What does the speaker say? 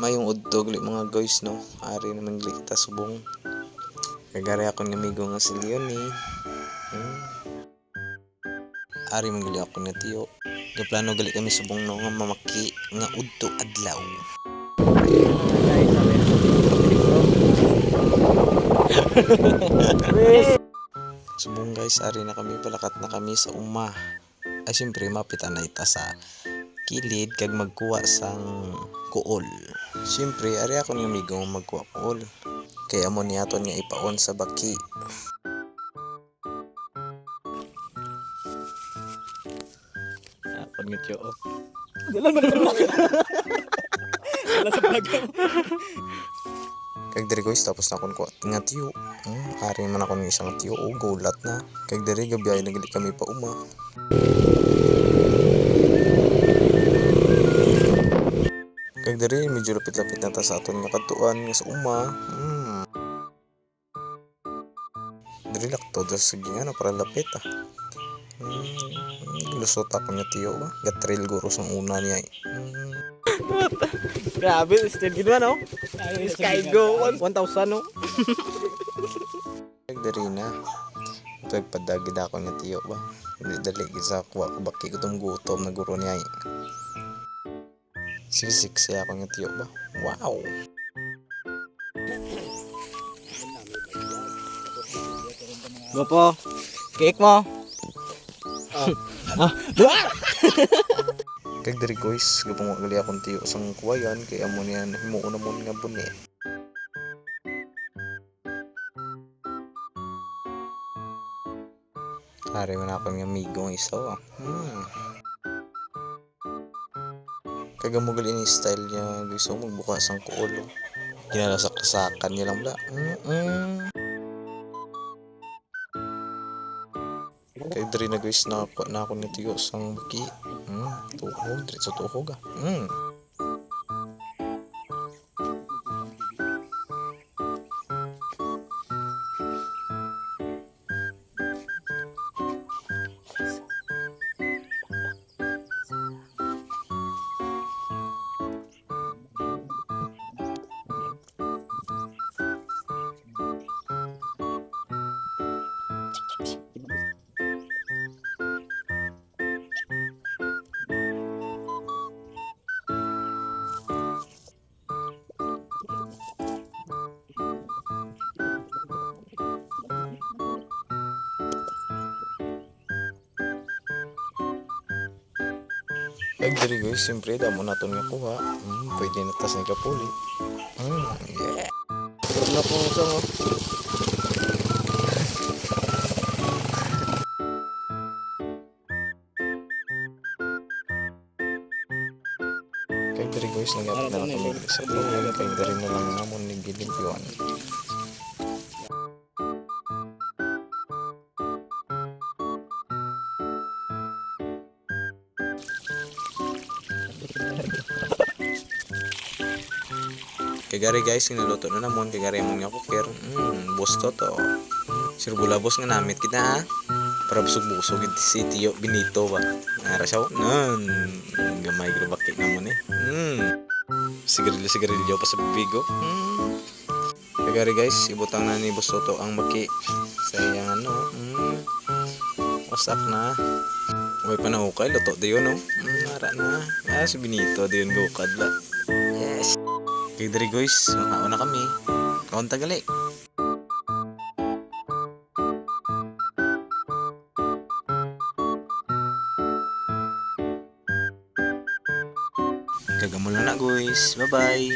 Mayong udtog li mga guys no. Ari naman gali kita subong. Kagari ako ng amigo nga si Leonie. Ari man gali ako na tiyo. Gaplano gali kami subong no nga mamaki nga udto adlaw. Subong guys, ari na kami, palakat na kami sa uma. Ay siyempre mapitan na ita sa kilid kag magkuha sang kuol. Siyempre ari ako ng amigo magkuha kuol. Kaya mo niyaton nga ipaon sa baki. Apon nga tiyo. Dalan man lang. Dalan sa pagam. Kag diri guys, tapos na akong kuha nga tiyo. Hari man ako ng isang tiyo o gulat na. Kag diri gabi ay nagali kami pa uma. Kag diri medyo lapit-lapit na ta sa aton nga katuan nga sa uma. Diri lakto sa sige nga para lapit ah. Lusot ako nga tiyo ba? Gatrail guro sang una niya. Grabe, still ginawa no? Sky go 1,000 no? Dari na. Ito padagid ako nga tiyo ba? Hindi dali isa kuha ko baki gutom na guro niya. Siksik ako nga tiyo ba? Wow! Gopo, cake mo. Kag diri guys, gapong gali akong tiyo sang kuwayan kaya mo niyan himuon na mo nga buni. Hari man ako ng amigo ng isa ah. Kag mo gali ni style niya gusto magbuka sang kuol. Ginalasak-sakan niya lang bla. Kay diri na guys na ako ni tiyo sang baki. Tuhog, diretso tuhog ah. Kag diri guys, siyempre damo naton nga kuha. Pwede na tas ni kapuli. Yeah. Ano po sa mo? Kag diri guys, nagapit na lang kami sa kuha. Kag diri na lang namon ni gilimpyon. Kagari guys, niluto na namon kagari mo nga kukir. Boss to. Sirbulabos nga namit kita ha. Para busog-busog si Tiyo Benito ba. Nara siya. Gamay grabaki namon eh. Sigarilyo pa sa bibigo. Kagari guys, ibutang na ni Boss Toto ang baki. Sayang ano. Wasak na. Huwag pa na ukay. Luto diyo no. Nara na. Si Benito diyon gukad ba. Yes. Kaya dari guys, makauna kami. Kaunta gali. Kagamula na guys. Bye bye.